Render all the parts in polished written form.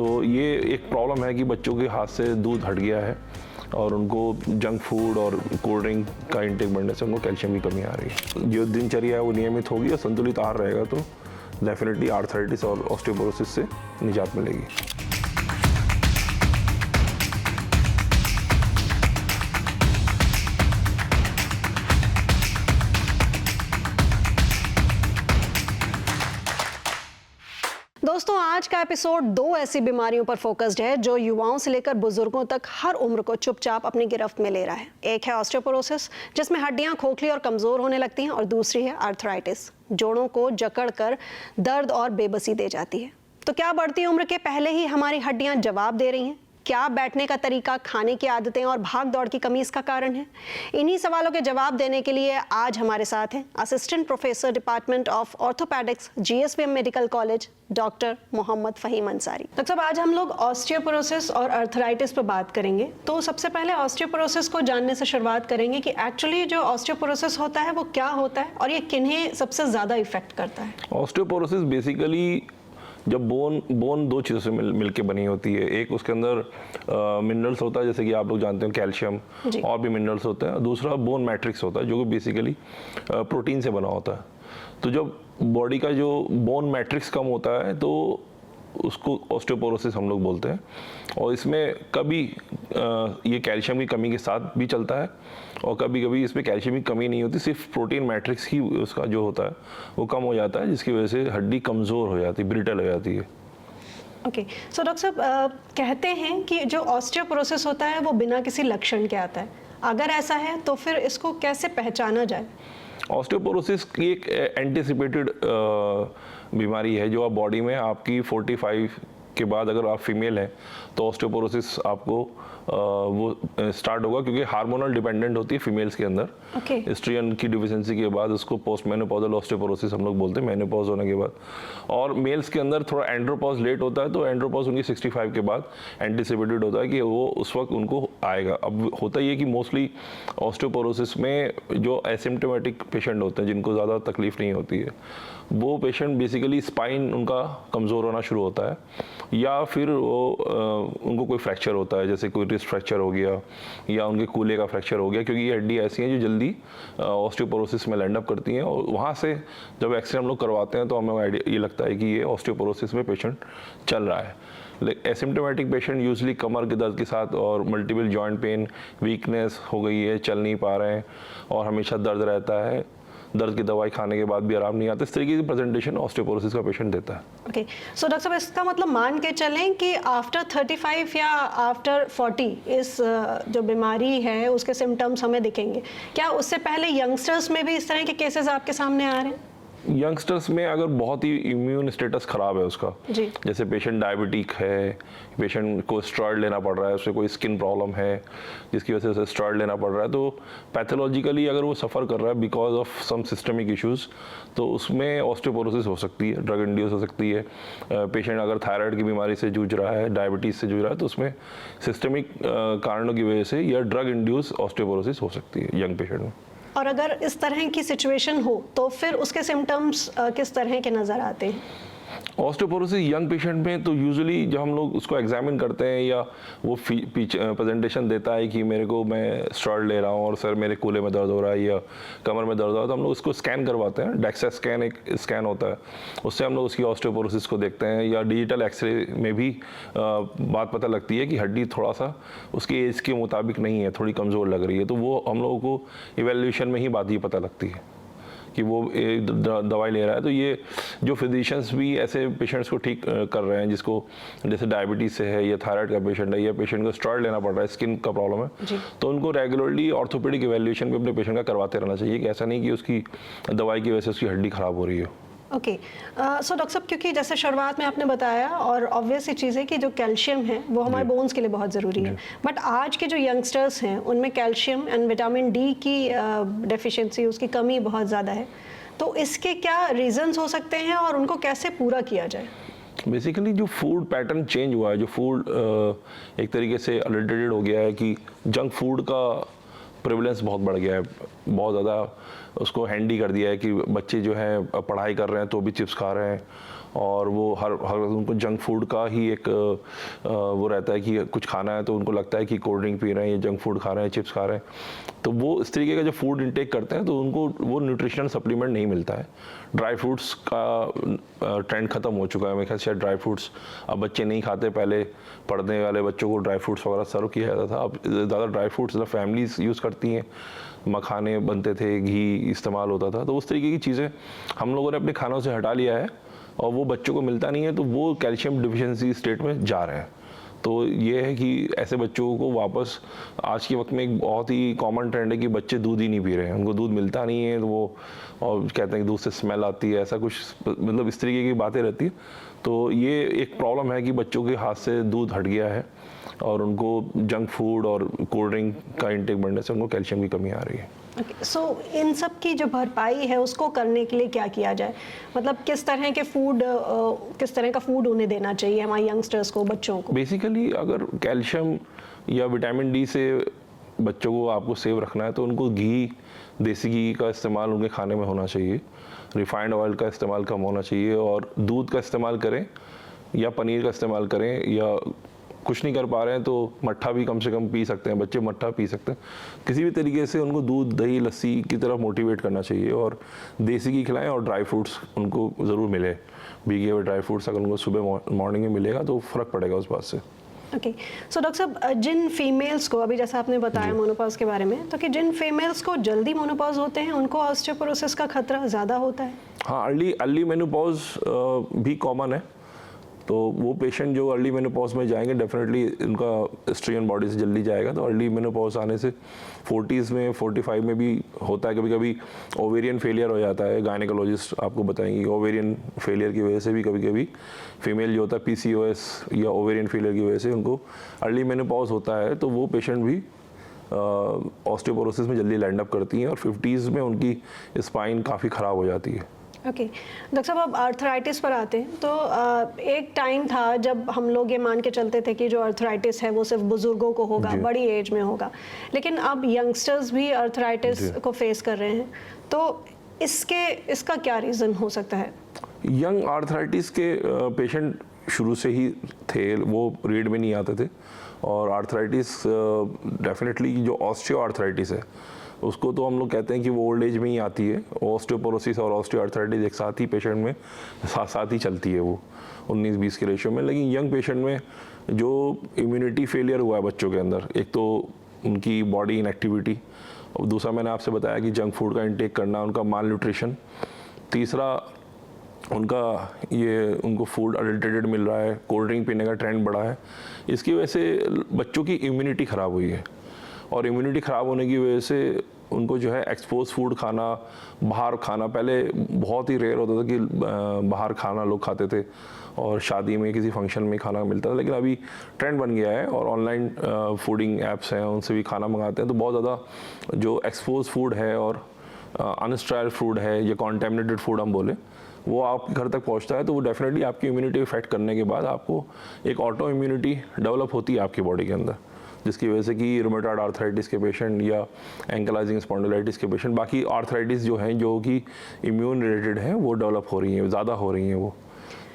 तो ये एक प्रॉब्लम है कि बच्चों के हाथ से दूध हट गया है और उनको जंक फूड और कोल्ड ड्रिंक का इंटेक बढ़ने से उनको कैल्शियम की कमी आ रही है। जो दिनचर्या है वो नियमित होगी और संतुलित आहार रहेगा तो डेफिनेटली आर्थराइटिस और ऑस्टियोपोरोसिस से निजात मिलेगी। दोस्तों, आज का एपिसोड 2 ऐसी बीमारियों पर फोकस्ड है जो युवाओं से लेकर बुजुर्गों तक हर उम्र को चुपचाप अपनी गिरफ्त में ले रहा है। एक है ऑस्टियोपोरोसिस, जिसमें हड्डियां खोखली और कमजोर होने लगती हैं, और दूसरी है आर्थराइटिस, जोड़ों को जकड़कर दर्द और बेबसी दे जाती है। तो क्या बढ़ती उम्र के पहले ही हमारी हड्डियां जवाब दे रही हैं? क्या बैठने का तरीका, खाने की आदतें और भाग दौड़ की कमी इसका कारण है? इन्हीं सवालों के जवाब देने के लिए आज हमारे साथ हैं assistant professor department of orthopaedics, GSVM medical college, doctor Mohammad Faheem Ansari. Doctor साहब, आज हम लोग ऑस्टियोपोरोसिस और आर्थराइटिस पर बात करेंगे। तो सबसे पहले ऑस्टियोपोरोसिस को जानने से शुरुआत करेंगे कि एक्चुअली जो ऑस्टियोपोरोसिस होता है वो क्या होता है और ये किन्हें सबसे ज़्यादा इफेक्ट करता है? ऑस्टियोपोरोसिस बेसिकली जब बोन दो चीज़ों से मिल के बनी होती है। एक उसके अंदर मिनरल्स होता है, जैसे कि आप लोग जानते हैं कैल्शियम, और भी मिनरल्स होते हैं। दूसरा बोन मैट्रिक्स होता है जो कि बेसिकली प्रोटीन से बना होता है। तो जब बॉडी का जो बोन मैट्रिक्स कम होता है तो उसको ऑस्टियोपोरोसिस हम लोग बोलते हैं। और इसमें कभी ये कैल्शियम की कमी के साथ भी चलता है और कभी कभी इसमें कैल्शियम की कमी नहीं होती, सिर्फ प्रोटीन मैट्रिक्स ही उसका जो होता है वो कम हो जाता है, जिसकी वजह से हड्डी कमज़ोर हो जाती है, ब्रिटल हो जाती है। ओके, सो डॉक्टर साहब, कहते हैं कि जो ऑस्टियोपोरोसिस होता है वो बिना किसी लक्षण के आता है। अगर ऐसा है तो फिर इसको कैसे पहचाना जाए? ऑस्टियोपोरोसिस की एक एंटिसिपेटेड बीमारी है जो आप बॉडी में आपकी 45 के बाद, अगर आप फीमेल हैं तो ऑस्टियोपोरोसिस आपको वो स्टार्ट होगा, क्योंकि हार्मोनल डिपेंडेंट होती है फीमेल्स के अंदर। एस्ट्रोजन की डिफिशिएंसी के बाद उसको पोस्ट मेनोपॉजल ऑस्टियोपोरोसिस हम लोग बोलते हैं, मेनोपॉज होने के बाद। और मेल्स के अंदर थोड़ा एंड्रोपॉज लेट होता है, तो एंड्रोपॉज उनकी 65 के बाद एंटिसिपेटेड होता है कि वो उस वक्त उनको आएगा। अब होता ही है कि मोस्टली ऑस्टियोपोरोसिस में जो एसिम्प्टोमेटिक पेशेंट होते हैं, जिनको ज़्यादा तकलीफ नहीं होती है, वो पेशेंट बेसिकली स्पाइन उनका कमज़ोर होना शुरू होता है, या फिर वो उनको कोई फ्रैक्चर होता है, जैसे कोई रिस्ट फ्रैक्चर हो गया या उनके कूल्हे का फ्रैक्चर हो गया, क्योंकि ये हड्डी ऐसी हैं जो जल्दी ऑस्टियोपोरोसिस में लैंड अप करती हैं। और वहाँ से जब एक्सरे हम लोग करवाते हैं तो हमें आइडिया ये लगता है कि ये ऑस्टियोपोरोसिस में पेशेंट चल रहा है। एसिम्प्टोमेटिक पेशेंट यूजली कमर के दर्द के साथ और मल्टीपल जॉइंट पेन, वीकनेस हो गई है, चल नहीं पा रहे हैं और हमेशा दर्द रहता है, दर्द की दवाई खाने के बाद भी आराम नहीं आता, इस तरीके की प्रेजेंटेशन ऑस्टियोपोरोसिस का पेशेंट देता है। ओके, सो डॉक्टर साहब, इसका मतलब मान के चलें कि आफ्टर 35 या आफ्टर 40 इस जो बीमारी है उसके सिम्टम्स हमें दिखेंगे। क्या उससे पहले यंगस्टर्स में भी इस तरह के केसेस आपके सामने आ रहे हैं? यंगस्टर्स में अगर बहुत ही इम्यून स्टेटस खराब है उसका, जैसे पेशेंट डायबिटिक है, पेशेंट को स्टेरॉइड लेना पड़ रहा है, उससे कोई स्किन प्रॉब्लम है जिसकी वजह से स्टेरॉइड लेना पड़ रहा है, तो पैथोलॉजिकली अगर वो सफ़र कर रहा है because of some systemic issues, तो उसमें ऑस्टियोपोरोसिस हो सकती है, ड्रग इंड्यूस हो सकती है। पेशेंट अगर थायराइड की बीमारी से जूझ रहा है, डायबिटीज़ से जूझ रहा है, तो उसमें सिस्टमिक कारणों की वजह से या ड्रग इंड्यूस ऑस्टियोपोरोसिस हो सकती है यंग पेशेंट में। और अगर इस तरह की सिचुएशन हो तो फिर उसके सिम्टम्स किस तरह के नज़र आते हैं? ऑस्टियोपोरोसिस यंग पेशेंट में तो यूजुअली जब हम लोग उसको एग्जामिन करते हैं या वो प्रेजेंटेशन देता है कि मेरे को, मैं स्टेरॉइड ले रहा हूँ और सर मेरे कूल्हे में दर्द हो रहा है या कमर में दर्द हो रहा है, तो हम लोग उसको स्कैन करवाते हैं। डेक्सा स्कैन एक स्कैन होता है, उससे हम लोग उसकी ऑस्टियोपोरोसिस को देखते हैं। या डिजिटल एक्सरे में भी बात पता लगती है कि हड्डी थोड़ा सा उसकी एज के मुताबिक नहीं है, थोड़ी कमज़ोर लग रही है, तो वो हम लोगों को इवेल्यूशन में ही बात ये पता लगती है कि वो दवाई ले रहा है। तो ये जो फिजिशियंस भी ऐसे पेशेंट्स को ठीक कर रहे हैं, जिसको जैसे डायबिटीज़ से है या थायराइड का पेशेंट है या पेशेंट को स्टेरॉइड लेना पड़ रहा है, स्किन का प्रॉब्लम है, तो उनको रेगुलरली ऑर्थोपेडिक इवैल्यूएशन भी अपने पेशेंट का करवाते रहना चाहिए, कि ऐसा नहीं कि उसकी दवाई की वजह से उसकी हड्डी ख़राब हो रही हो। ओके, सो डॉक्टर साहब, क्योंकि जैसे शुरुआत में आपने बताया और ऑब्वियस ही चीज़ है कि जो कैल्शियम है वो हमारे बोन्स के लिए बहुत ज़रूरी है, बट आज के जो यंगस्टर्स हैं उनमें कैल्शियम एंड विटामिन डी की डेफिशिएंसी, उसकी कमी बहुत ज़्यादा है। तो इसके क्या रीजंस हो सकते हैं और उनको कैसे पूरा किया जाए? बेसिकली जो फूड पैटर्न चेंज हुआ है, जो फूड एक तरीके से अडल्टरेटेड हो गया है, कि जंक फूड का प्रेवलेंस बहुत बढ़ गया है, बहुत ज़्यादा उसको हैंडी कर दिया है कि बच्चे जो हैं पढ़ाई कर रहे हैं तो भी चिप्स खा रहे हैं और वो हर उनको जंक फूड का ही एक वो रहता है कि कुछ खाना है तो उनको लगता है कि कोल्ड ड्रिंक पी रहे हैं या जंक फूड खा रहे हैं, चिप्स खा रहे हैं। तो वो इस तरीके का जो फूड इंटेक करते हैं तो उनको वो न्यूट्रिशनल सप्लीमेंट नहीं मिलता है। ड्राई फ्रूट्स का ट्रेंड ख़त्म हो चुका है मेरे ख्याल से। ड्राई फ्रूट्स अब बच्चे नहीं खाते, पहले पढ़ने वाले बच्चों को ड्राई फ्रूट्स वगैरह सर्व किया जाता था। अब ज़्यादा ड्राई फ्रूट्स फैमिलीज यूज़ करती हैं, मखाने बनते थे, घी इस्तेमाल होता था। तो उस तरीके की चीज़ें हम लोगों ने अपने खानों से हटा लिया है और वो बच्चों को मिलता नहीं है, तो वो कैल्शियम डिफिशिएंसी स्टेट में जा रहे हैं। तो ये है कि ऐसे बच्चों को वापस, आज के वक्त में एक बहुत ही कॉमन ट्रेंड है कि बच्चे दूध ही नहीं पी रहे हैं, उनको दूध मिलता नहीं है, तो वो और कहते हैं कि दूध से स्मेल आती है, ऐसा कुछ मतलब इस तरीके की बातें रहती है। तो ये एक प्रॉब्लम है कि बच्चों के हाथ से दूध हट गया है और उनको जंक फूड और कोल्ड ड्रिंक का इंटेक बढ़ने से उनको कैल्शियम की कमी आ रही है। सो इन सब की जो भरपाई है उसको करने के लिए क्या किया जाए? मतलब किस तरह का फूड उन्हें देना चाहिए हमारे यंगस्टर्स को, बच्चों को? बेसिकली अगर कैल्शियम या विटामिन डी से बच्चों को आपको सेव रखना है तो उनको घी, देसी घी का इस्तेमाल उनके खाने में होना चाहिए, रिफाइंड ऑयल का इस्तेमाल कम होना चाहिए, और दूध का इस्तेमाल करें या पनीर का इस्तेमाल करें, या कुछ नहीं कर पा रहे हैं तो मट्ठा भी कम से कम पी सकते हैं, बच्चे मट्ठा पी सकते हैं। किसी भी तरीके से उनको दूध, दही, लस्सी की तरफ मोटिवेट करना चाहिए और देसी घी खिलाएं और ड्राई फ्रूट्स उनको ज़रूर मिले। भीगे हुए ड्राई फ्रूट्स अगर उनको सुबह मॉर्निंग में मिलेगा तो फ़र्क पड़ेगा उस बात से। ओके, सो डॉक्टर साहब, जिन फीमेल्स को, अभी जैसा आपने बताया मोनोपॉज के बारे में, तो कि जिन फीमेल्स को जल्दी मोनोपॉज होते हैं उनको ऑस्टियोपोरोसिस का खतरा ज़्यादा होता है? हाँ, अर्ली मेनोपॉज भी कॉमन है। तो वो पेशेंट जो अर्ली मेनोपॉज में जाएंगे डेफिनेटली उनका एस्ट्रोजन बॉडी से जल्दी जाएगा। तो अर्ली मेनोपॉज आने से 40s में, 45 में भी होता है। कभी कभी ओवेरियन फेलियर हो जाता है, गायनेकोलॉजिस्ट आपको बताएंगे ओवेरियन फेलियर की वजह से भी कभी कभी फीमेल जो होता है PCOS या ओवेरियन फेलियर की वजह से उनको अर्ली मेनोपॉज होता है। तो वो पेशेंट भी ऑस्टियोपोरोसिस में जल्दी लैंड अप करती हैं और 50s में उनकी स्पाइन काफ़ी ख़राब हो जाती है। ओके, डॉक्टर साहब, अब आर्थराइटिस पर आते हैं तो एक टाइम था जब हम लोग ये मान के चलते थे कि जो आर्थराइटिस है वो सिर्फ बुजुर्गों को होगा, बड़ी एज में होगा, लेकिन अब यंगस्टर्स भी आर्थराइटिस को फेस कर रहे हैं। तो इसका क्या रीज़न हो सकता है? यंग आर्थराइटिस के पेशेंट शुरू से ही थे, वो रीड में नहीं आते थे। और आर्थराइटिस डेफिनेटली जो ऑस्टियो आर्थराइटिस है उसको तो हम लोग कहते हैं कि वो ओल्ड एज में ही आती है। ऑस्टियोपोरोसिस और ऑस्टियोआर्थराइटिस एक साथ ही पेशेंट में साथ ही चलती है, वो 19-20 के रेशियो में। लेकिन यंग पेशेंट में जो इम्यूनिटी फेलियर हुआ है बच्चों के अंदर, एक तो उनकी बॉडी इनएक्टिविटी, और दूसरा मैंने आपसे बताया कि जंक फूड का इंटेक करना, उनका माल न्यूट्रिशन, तीसरा उनको फूड अडल्टेटेड मिल रहा है, कोल्ड ड्रिंक पीने का ट्रेंड बढ़ा है। इसकी वजह से बच्चों की इम्यूनिटी ख़राब हुई है और इम्यूनिटी ख़राब होने की वजह से उनको जो है एक्सपोज फूड खाना, बाहर खाना, पहले बहुत ही रेयर होता था कि बाहर खाना लोग खाते थे और शादी में किसी फंक्शन में खाना मिलता था, लेकिन अभी ट्रेंड बन गया है और ऑनलाइन फूडिंग ऐप्स हैं, उनसे भी खाना मंगाते हैं। तो बहुत ज़्यादा जो एक्सपोज फूड है और अनस्ट्राइल फूड है या कॉन्टेमिनेटेड फूड हम बोले, वो आपके घर तक पहुंचता है। तो वो डेफिनेटली आपकी इम्यूनिटी इफेक्ट करने के बाद आपको एक ऑटो इम्यूनिटी डेवलप होती है आपकी बॉडी के अंदर, जिसकी वजह से कि रूमेटॉइड आर्थराइटिस के पेशेंट या एंकलाइजिंग स्पॉन्डिलाइटिस के पेशेंट, बाकी आर्थराइटिस जो हैं जो कि इम्यून रिलेटेड हैं, वो डेवलप हो रही हैं, ज़्यादा हो रही हैं वो।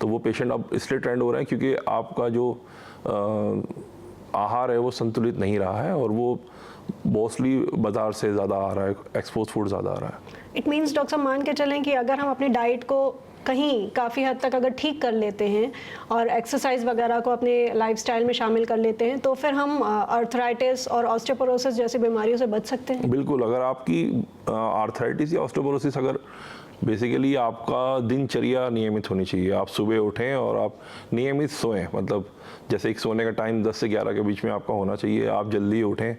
तो वो पेशेंट अब इसलिए ट्रेंड हो रहे हैं क्योंकि आपका जो आहार है वो संतुलित नहीं रहा है और वो मोस्टली बाजार से ज़्यादा आ रहा है, एक्सपोज फूड ज़्यादा आ रहा है। इट मीन्स डॉक्टर साहब, मान के चलें कि अगर हम अपनी डाइट को कहीं काफ़ी हद तक अगर ठीक कर लेते हैं और एक्सरसाइज वगैरह को अपने लाइफस्टाइल में शामिल कर लेते हैं तो फिर हम आर्थराइटिस और ऑस्टियोपोरोसिस जैसी बीमारियों से बच सकते हैं? बिल्कुल। अगर आपकी आर्थराइटिस या ऑस्टियोपोरोसिस, अगर बेसिकली आपका दिनचर्या नियमित होनी चाहिए, आप सुबह उठें और आप नियमित सोएं, मतलब जैसे एक सोने का टाइम 10 से 11 के बीच में आपका होना चाहिए, आप जल्दी उठें।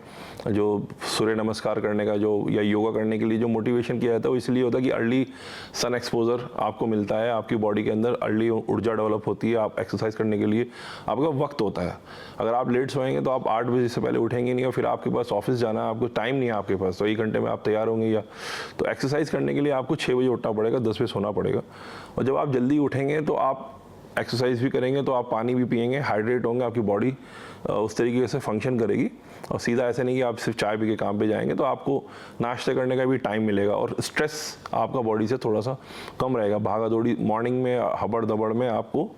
जो सूर्य नमस्कार करने का जो या योगा करने के लिए जो मोटिवेशन किया जाता है वो इसलिए होता है कि अर्ली सन एक्सपोजर आपको मिलता है, आपकी बॉडी के अंदर अर्ली ऊर्जा डेवलप होती है, आप एक्सरसाइज करने के लिए आपका वक्त होता है। अगर आप लेट सोएंगे तो आप 8 बजे से पहले उठेंगे नहीं और फिर आपके पास ऑफिस जाना है, आपको टाइम नहीं है आपके पास, तो 1 घंटे में आप तैयार होंगे। या तो एक्सरसाइज करने के लिए आपको 6 बजे उठना पड़ेगा, 10 बजे सोना पड़ेगा। और जब आप जल्दी उठेंगे तो आप एक्सरसाइज भी करेंगे तो आप पानी भी पिएंगे, हाइड्रेट होंगे, आपकी बॉडी उस तरीके से फंक्शन करेगी। और सीधा ऐसे नहीं कि आप सिर्फ चाय पी के काम पे जाएंगे, तो आपको नाश्ते करने का भी टाइम मिलेगा और स्ट्रेस आपका बॉडी से थोड़ा सा कम रहेगा। भागा दौड़ी मॉर्निंग में हबड़ दबड़ में आपको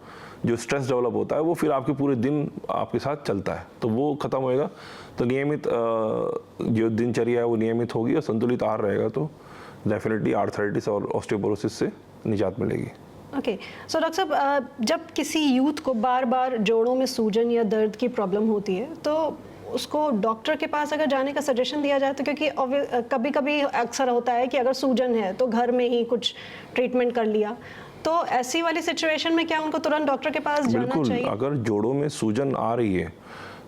जो स्ट्रेस डेवलप होता है वो फिर आपके पूरे दिन आपके साथ चलता है, तो वो ख़त्म होएगा। तो नियमित जो दिनचर्या है वो नियमित होगी और संतुलित आहार रहेगा तो डेफिनेटली आर्थराइटिस और ऑस्टियोपोरोसिस से निजात मिलेगी। ओके, सो डॉक्टर साहब, जब किसी यूथ को बार बार जोड़ों में सूजन या दर्द की प्रॉब्लम होती है तो उसको डॉक्टर के पास अगर जाने का सजेशन दिया जाए तो, क्योंकि कभी कभी अक्सर होता है कि अगर सूजन है तो घर में ही कुछ ट्रीटमेंट कर लिया, तो ऐसी वाली सिचुएशन में क्या उनको तुरंत डॉक्टर के पास जाना चाहिए? अगर जोड़ों में सूजन आ रही है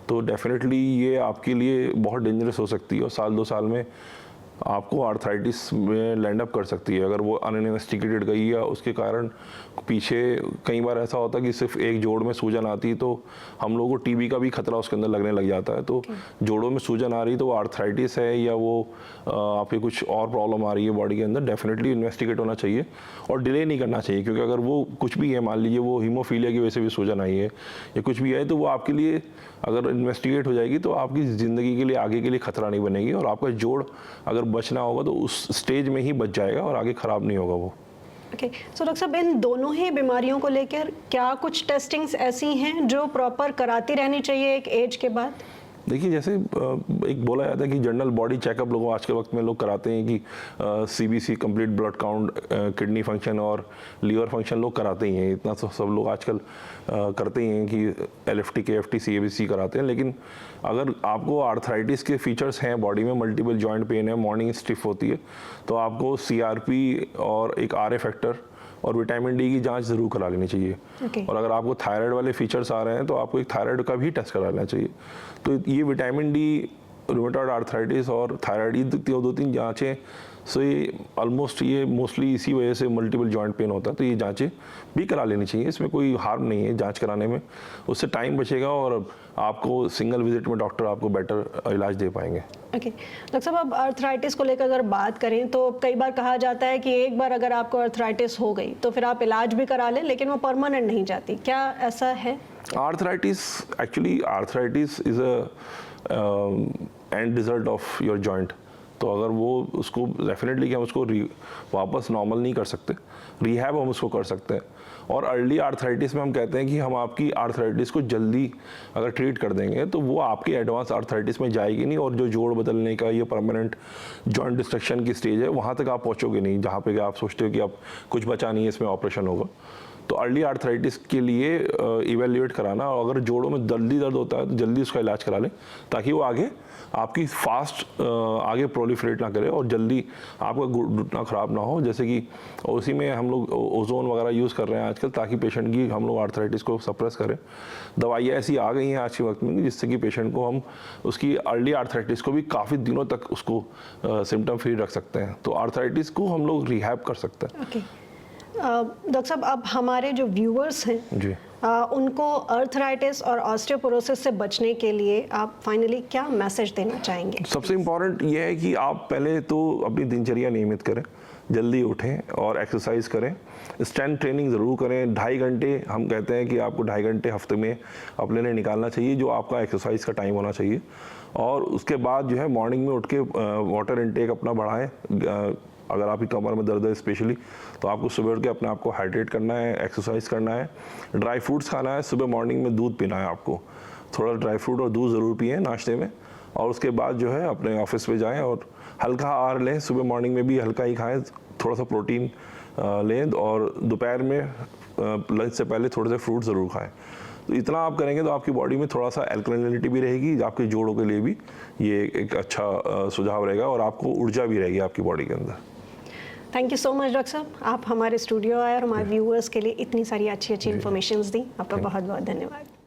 तो डेफिनेटली ये आपके लिए बहुत डेंजरस हो सकती है और साल 2 साल में आपको आर्थराइटिस में लैंड अप कर सकती है अगर वो अनइन्वेस्टिगेटेड गई या उसके कारण पीछे। कई बार ऐसा होता है कि सिर्फ एक जोड़ में सूजन आती तो हम लोगों को टीबी का भी खतरा उसके अंदर लगने लग जाता है। तो जोड़ों में सूजन आ रही तो वो आर्थराइटिस है या वो आपके कुछ और प्रॉब्लम आ रही है बॉडी के अंदर, डेफिनेटली इन्वेस्टिगेट होना चाहिए और डिले नहीं करना चाहिए। क्योंकि अगर वो कुछ भी है, मान लीजिए वो हीमोफीलिया की वजह से भी सूजन आई है या कुछ भी है, तो वो आपके लिए अगर इन्वेस्टिगेट हो जाएगी तो आपकी ज़िंदगी के लिए आगे के लिए खतरा नहीं बनेगी और आपका जोड़ अगर बचना होगा तो उस स्टेज में ही बच जाएगा और आगे ख़राब नहीं होगा वो। ओके, सो डॉक्टर साहब, इन दोनों ही बीमारियों को लेकर क्या कुछ टेस्टिंग्स ऐसी हैं जो प्रॉपर कराती रहनी चाहिए एक एज के बाद? देखिए, जैसे एक बोला जाता है कि जनरल बॉडी चेकअप लोग आज के वक्त में लोग कराते हैं कि CBC complete blood count, kidney function और लीवर फंक्शन लोग कराते ही हैं। इतना तो सब लोग आजकल करते ही हैं कि एलएफटी, केएफटी, सीएबीसी कराते हैं। लेकिन अगर आपको आर्थराइटिस के फीचर्स हैं बॉडी में, मल्टीपल जॉइंट पेन है, मॉर्निंग स्टिफ होती है, तो आपको सीआरपी और एक आरए फैक्टर और विटामिन डी की जांच जरूर करा लेनी चाहिए। और अगर आपको थायराइड वाले फीचर्स आ रहे हैं तो आपको एक थायराइड का भी टेस्ट करा लेना चाहिए। तो ये विटामिन डी, रूमेटॉइड आर्थराइटिस और थायराइड, ये 2-3 जांचें, सो ये ऑलमोस्ट ये मोस्टली इसी वजह से मल्टीपल जॉइंट पेन होता है, तो ये जांचें भी करा लेनी चाहिए। इसमें कोई हार्म नहीं है जांच कराने में, उससे टाइम बचेगा और आपको सिंगल विजिट में डॉक्टर आपको बेटर इलाज दे पाएंगे। ओके, डॉक्टर साहब, अब आर्थराइटिस को लेकर अगर बात करें तो कई बार कहा जाता है कि एक बार अगर आपको आर्थराइटिस हो गई तो फिर आप इलाज भी करा लें लेकिन वो परमानेंट नहीं जाती, क्या ऐसा है? Arthritis is a and result of your joint. तो अगर वो उसको डेफिनेटली कि हम उसको वापस नॉर्मल नहीं कर सकते, रिहैब हम उसको कर सकते हैं। और अर्ली आर्थराइटिस में हम कहते हैं कि हम आपकी आर्थराइटिस को जल्दी अगर ट्रीट कर देंगे तो वो आपकी एडवांस आर्थराइटिस में जाएगी नहीं और जो जोड़ बदलने का ये परमानेंट जॉइंट डिस्ट्रक्शन की स्टेज है वहाँ तक आप पहुँचोगे नहीं, जहाँ पे आप सोचते हो कि अब कुछ बचा नहीं है, इसमें ऑपरेशन होगा। तो अर्ली आर्थराइटिस के लिए इवेल्युएट कराना, और अगर जोड़ों में जल्दी दर्द होता है तो जल्दी उसका इलाज करा लें ताकि वो आगे आपकी फास्ट आगे प्रोलिफरेट ना करे और जल्दी आपका घुटना ख़राब ना हो। जैसे कि उसी में हम लोग ओजोन वगैरह यूज़ कर रहे हैं आजकल ताकि पेशेंट की हम लोग आर्थराइटिस को सप्रेस करें। दवाइयाँ ऐसी आ गई हैं आज के वक्त में जिससे कि पेशेंट को हम उसकी अर्ली आर्थराइटिस को भी काफ़ी दिनों तक उसको सिम्टम फ्री रख सकते हैं। तो आर्थराइटिस को हम लोग रिहैब कर सकते हैं। ओके, डॉक्टर साहब, अब हमारे जो व्यूअर्स हैं जी, उनको आर्थराइटिस और ऑस्टियोपोरोसिस से बचने के लिए आप फाइनली क्या मैसेज देना चाहेंगे? सबसे इम्पॉर्टेंट ये है कि आप पहले तो अपनी दिनचर्या नियमित करें, जल्दी उठें और एक्सरसाइज करें, स्ट्रेंथ ट्रेनिंग ज़रूर करें। 2.5 घंटे हम कहते हैं कि आपको 2.5 घंटे हफ्ते में अपने लिए निकालना चाहिए जो आपका एक्सरसाइज का टाइम होना चाहिए। और उसके बाद जो है मॉर्निंग में उठ के वाटर इनटेक अपना बढ़ाएं। अगर आपकी कमर में दर्द है स्पेशली तो आपको सुबह उठ के अपने आप को हाइड्रेट करना है, एक्सरसाइज करना है, ड्राई फ्रूट्स खाना है, सुबह मॉर्निंग में दूध पीना है। आपको थोड़ा ड्राई फ्रूट और दूध ज़रूर पिए नाश्ते में, और उसके बाद जो है अपने ऑफिस पे जाएं और हल्का आहार लें। सुबह मॉर्निंग में भी हल्का ही खाएं, थोड़ा सा प्रोटीन लें, और दोपहर में लंच से पहले थोड़े से फ्रूट ज़रूर खाएं। तो इतना आप करेंगे तो आपकी बॉडी में थोड़ा सा एल्कलिनिटी भी रहेगी, आपके जोड़ों के लिए भी ये एक अच्छा सुझाव रहेगा और आपको ऊर्जा भी रहेगी आपकी बॉडी के अंदर। Thank you so much doctor साहब, आप हमारे स्टूडियो आए और हमारे व्यूअर्स के लिए इतनी सारी अच्छी इन्फॉर्मेशन दी, आपका बहुत बहुत धन्यवाद।